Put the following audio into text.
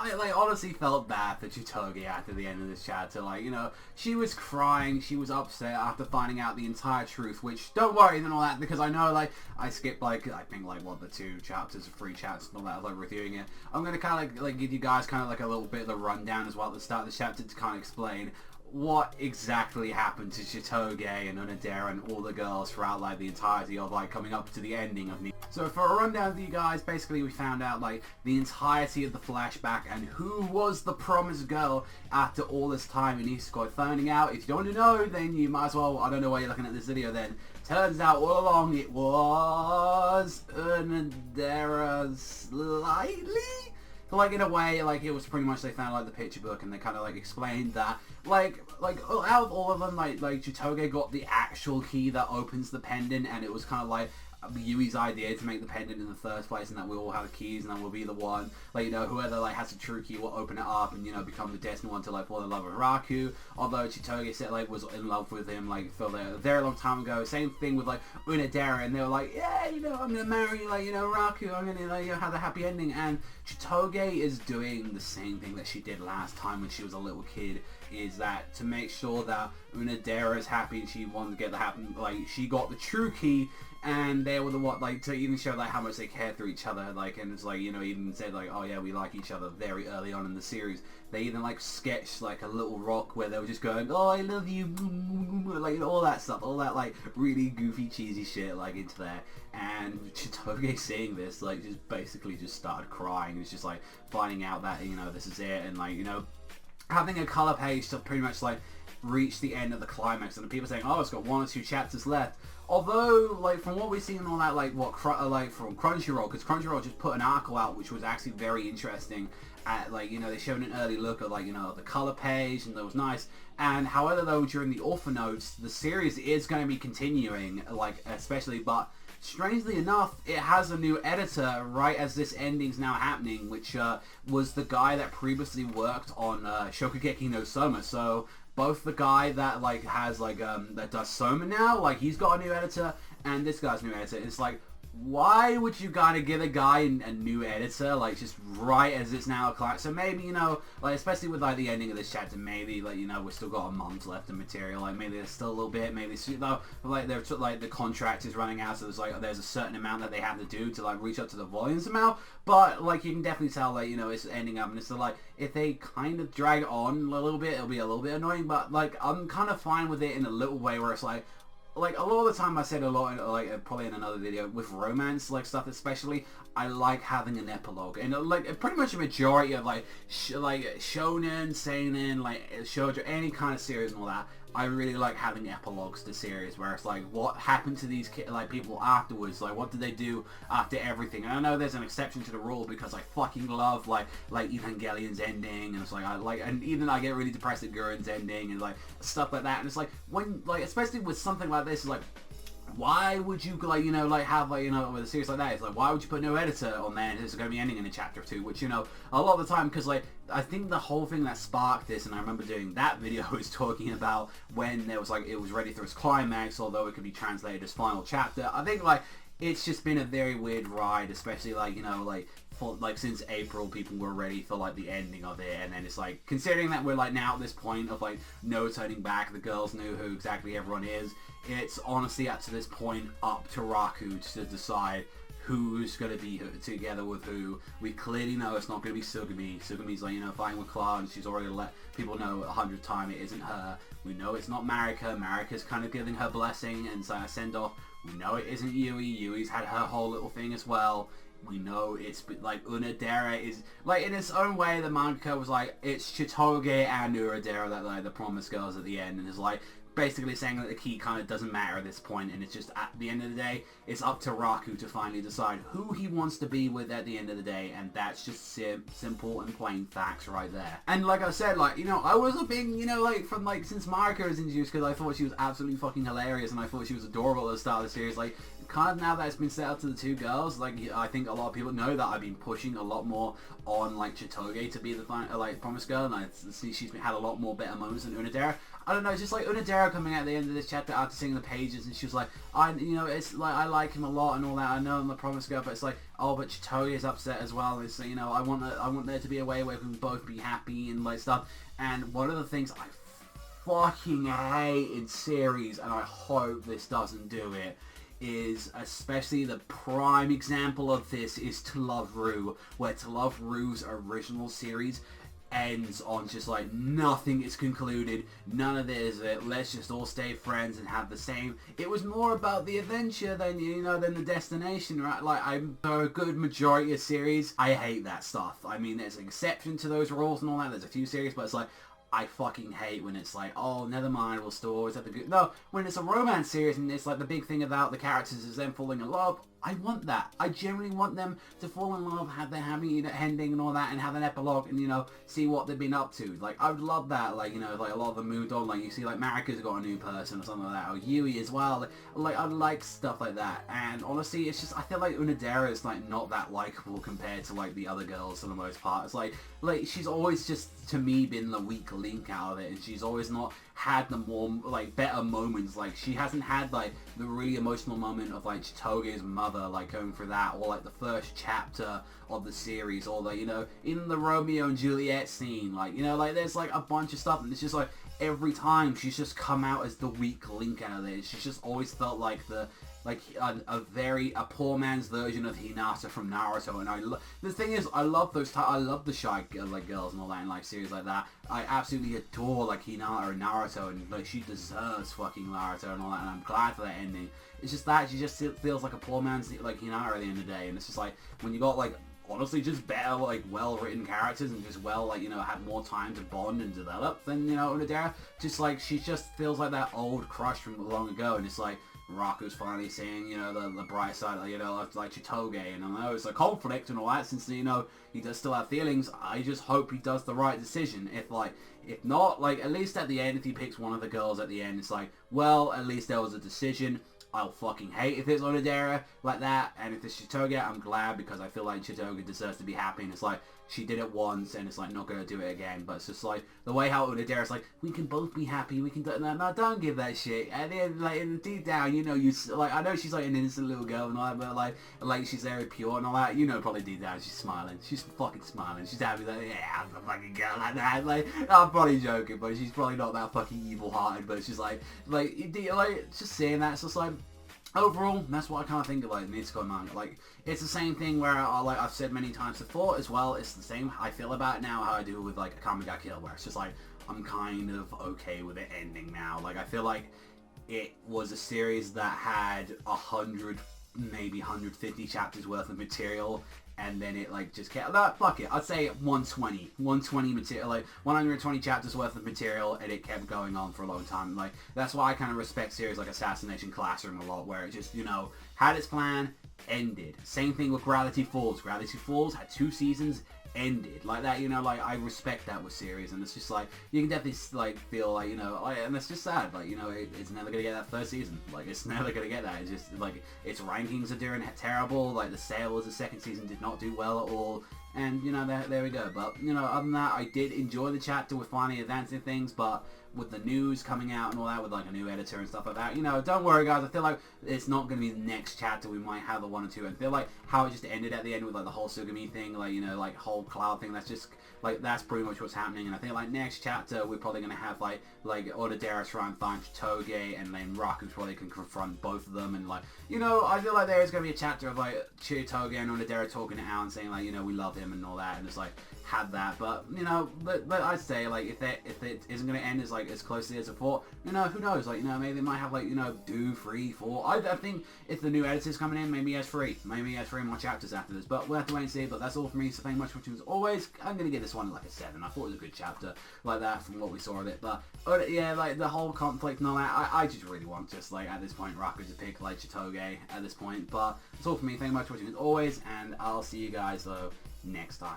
I like honestly felt bad for Chitoge after the end of this chapter. Like, you know, she was crying, she was upset after finding out the entire truth, which, don't worry and all that, because I know, like, I skipped, like, I think, like, what, the 2 chapters or 3 chapters and all that, like, reviewing it. I'm gonna kind of, like, give you guys kind of, like, a little bit of the rundown as well at the start of the chapter to kind of explain what exactly happened to Chitoge and Unadera and all the girls throughout, like, the entirety of, like, coming up to the ending of So for a rundown of you guys, basically we found out, like, the entirety of the flashback and who was the promised girl after all this time in Nisekoi. Finding out, if you don't want to know, then you might as well, I don't know why you're looking at this video then. Turns out all along it was Unadera slightly? So, like, in a way, like, it was pretty much they found, like, the picture book and they kind of, like, explained that, like, out of all of them, like Chitoge got the actual key that opens the pendant, and it was kind of, like, Yui's idea to make the pendant in the first place, and that we all have the keys, and that will be the one, like, you know, whoever, like, has the true key will open it up and, you know, become the destined one to, like, fall in love with Raku. Although Chitoge said, like, was in love with him, like, for a very long time ago. Same thing with, like, Unadera, and they were like, yeah, you know, I'm gonna marry, like, you know, Raku, I'm gonna, like, you know, have a happy ending. And Chitoge is doing the same thing that she did last time when she was a little kid, is that to make sure that Unadera is happy and she wanted to get the happen, like, she got the true key, and they were the what, like, to even show, like, how much they care for each other, like, and it's like, you know, even said, like, oh yeah, we like each other very early on in the series. They even, like, sketched, like, a little rock where they were just going, oh, I love you, like, you know, all that stuff, all that, like, really goofy, cheesy shit, like, into there. And Chitoge seeing this, like, just basically just started crying. It's just, like, finding out that, you know, this is it, and, like, you know, having a color page to pretty much, like, reach the end of the climax, and the people saying, oh, it's got 1 or 2 chapters left. Although, like, from what we've seen and all that, like, like, from Crunchyroll, because Crunchyroll just put an article out which was actually very interesting. At, like, you know, they showed an early look at, like, you know, the color page, and that was nice. And however, though, during the author notes, the series is going to be continuing, like, especially, but strangely enough, it has a new editor right as this ending's now happening, which was the guy that previously worked on Shokugeki no Soma. So both the guy that, like, has, like, that does Soma now, like, he's got a new editor, and this guy's new editor. It's like, why would you kind of give a guy a new editor, like, just right as it's now a climax? So maybe, you know, like, especially with, like, the ending of this chapter, maybe, like, you know, we've still got a month left of material, like, maybe there's still a little bit, maybe, though, like, they're, like, the contract is running out, so there's, like, there's a certain amount that they have to do to, like, reach up to the volumes amount, but, like, you can definitely tell, like, you know, it's ending up, and it's, like, if they kind of drag it on a little bit, it'll be a little bit annoying, but, like, I'm kind of fine with it in a little way where it's, like, a lot of the time I said a lot, like, probably in another video, with romance, like, stuff especially, I like having an epilogue. And, like, pretty much a majority of, like, shonen, seinen, like, shoujo, any kind of series and all that, I really like having epilogues to series where it's like, what happened to these like people afterwards? Like, what did they do after everything? And I know there's an exception to the rule because I fucking love like Evangelion's ending, and it's like and even I get really depressed at Gurren's ending and like stuff like that. And it's like when especially with something like this, it's like, why would you, like, you know, like, have, like, you know, with a series like that, it's like, why would you put no editor on there and it's going to be ending in a chapter or 2, which, you know, a lot of the time, because, like, I think the whole thing that sparked this, and I remember doing that video, was talking about when there was, like, it was ready for its climax, although it could be translated as final chapter. I think, like, it's just been a very weird ride, especially, like, you know, like, for, like, since April, people were ready for, like, the ending of it, and then it's, like, considering that we're, like, now at this point of, like, no turning back, the girls knew who exactly everyone is, it's honestly, up to this point, up to Raku to decide who's going to be together with who. We clearly know it's not going to be Sugumi. Sugumi's, like, you know, fighting with Cloud, and she's already let people know 100 times it isn't her. We know it's not Marika. Marika's kind of giving her blessing and a send-off. We know it isn't Yui. Yui's had her whole little thing as well. We know it's, like, Unadera is, like, in its own way, the manga was like, it's Chitoge and Unadera that, like, the promised girls at the end, and it's like, basically saying that the key kind of doesn't matter at this point, and it's just, at the end of the day, it's up to Raku to finally decide who he wants to be with at the end of the day, and that's just simple and plain facts right there. And like I said, like, you know, I was a big, you know, like, from, like, since Marika was introduced, because I thought she was absolutely fucking hilarious, and I thought she was adorable at the start of the series, like, kind of now that it's been set up to the 2 girls, like, I think a lot of people know that I've been pushing a lot more on, like, Chitoge to be the like, promised girl, and I see she's had a lot more better moments than Unadera. I don't know, it's just like Unadera coming out at the end of this chapter after seeing the pages, and she was like, you know, it's like, I like him a lot and all that, I know I'm the promised girl, but it's like, oh, but Chitoge is upset as well. It's, you know, I want there to be a way where we can both be happy and like stuff. And one of the things I fucking hate in series, and I hope this doesn't do it, is especially the prime example of this is To Love Ru, where To Love Ru's original series ends on just like nothing is concluded, none of this, let's just all stay friends and have the same. It was more about the adventure than, you know, than the destination, right? Like, for a good majority of series, I hate that stuff. I mean, there's an exception to those rules and all that, there's a few series, but it's like, I fucking hate when it's like, oh, never mind, we'll still always have the good... No, when it's a romance series and it's like the big thing about the characters is them falling in love, I want that. I generally want them to fall in love, have their happy ending and all that, and have an epilogue and, you know, see what they've been up to. Like, I would love that. Like, you know, like a lot of them moved on. Like, you see, like, Marika's got a new person or something like that, or Yui as well. Like, I like stuff like that. And honestly, it's just, I feel like Unadera is, like, not that likable compared to, like, the other girls for the most part. It's like, she's always just, to me, been the weak link out of it, and she's always not had the more, like, better moments. Like, she hasn't had, like, the really emotional moment of, like, Chitoge's mother, like, going through that, or, like, the first chapter of the series, or, like, you know, in the Romeo and Juliet scene, like, you know, like, there's, like, a bunch of stuff, and it's just, like, every time she's just come out as the weak link out of it. She's just always felt like the, like, a poor man's version of Hinata from Naruto, and the thing is, I love I love the shy, like, girls and all that in, like, series like that. I absolutely adore, like, Hinata and Naruto, and, like, she deserves fucking Naruto and all that, and I'm glad for that ending. It's just that she just feels like a poor man's, like, Hinata at the end of the day, and it's just like, when you got, like, honestly just better, like, well-written characters and just well, like, you know, had more time to bond and develop than, you know, Unadera, just, like, she just feels like that old crush from long ago, and it's like, Raku's finally seeing, you know, the bright side, like, you know, of, like, Chitoge, and I know it's a conflict and all that, since, you know, he does still have feelings. I just hope he does the right decision. If not, like, at least at the end, if he picks one of the girls at the end, it's like, well, at least there was a decision. I'll fucking hate if it's Onodera like that, and if it's Chitoge, I'm glad, because I feel like Chitoge deserves to be happy, and it's like, she did it once, and it's like, not gonna do it again, but it's just like, the way how Onodera's like, we can both be happy, we can do it, no, don't give that shit, and then, like, deep down, you know, like, I know she's, like, an innocent little girl and all that, but, like, she's very pure and all that, you know, probably deep down, she's smiling, she's fucking smiling, she's happy, like, yeah, I'm a fucking girl like that, like, I'm probably joking, but she's probably not that fucking evil-hearted, but she's like, just saying that, it's just like, overall, that's what I kind of think of, like, Nisekoi manga. Like, it's the same thing where, like I've said many times before as well, it's the same, I feel about it now how I do with, like, Akame ga Kill, where it's just like, I'm kind of okay with it ending now. Like, I feel like it was a series that had 100, maybe 150 chapters worth of material, and then it, like, just kept, fuck it, I'd say 120 material, like, 120 chapters worth of material, and it kept going on for a long time. Like, that's why I kind of respect series like Assassination Classroom a lot, where it just, you know, had its plan, ended. Same thing with Gravity Falls. Gravity Falls had 2 seasons, ended. Like that, you know, like, I respect that with series, and it's just like, you can definitely, like, feel like, you know, like, and it's just sad, like, you know, it's never gonna get that 3rd season, like, it's never gonna get that. It's just, like, its rankings are doing terrible, like, the sales of the 2nd season did not do well at all, and, you know, there we go. But, you know, other than that, I did enjoy the chapter with finally advancing things, but with the news coming out and all that, with, like, a new editor and stuff like that, you know, don't worry, guys, I feel like it's not going to be the next chapter. We might have the 1 or 2, and I feel like how it just ended at the end with, like, the whole Sugami thing, like, you know, like, whole cloud thing, that's just, like, that's pretty much what's happening, and I think, like, next chapter, we're probably going to have, like Onodera try and find Chitoge, and then Raku probably can confront both of them, and, like, you know, I feel like there is going to be a chapter of, like, Chitoge and Onodera talking it out and saying, like, you know, we love him and all that, and it's like, had that, but, you know, but I'd say, like, if it isn't going to end as, like, as closely as it thought, you know, who knows, like, you know, maybe they might have, like, you know, 2, 3, 4, I think if the new editor's coming in, maybe he has 3 more chapters after this, but we'll have to wait and see. But that's all for me, so thank you much for watching. As always, I'm going to give this one, like, a 7, I thought it was a good chapter, like that, from what we saw of it, but, yeah, like, the whole conflict and all that, I just really want, just, like, at this point, Raku to pick, like, Chitoge at this point, but that's all for me, thank you much for watching, as always, and I'll see you guys, though, next time.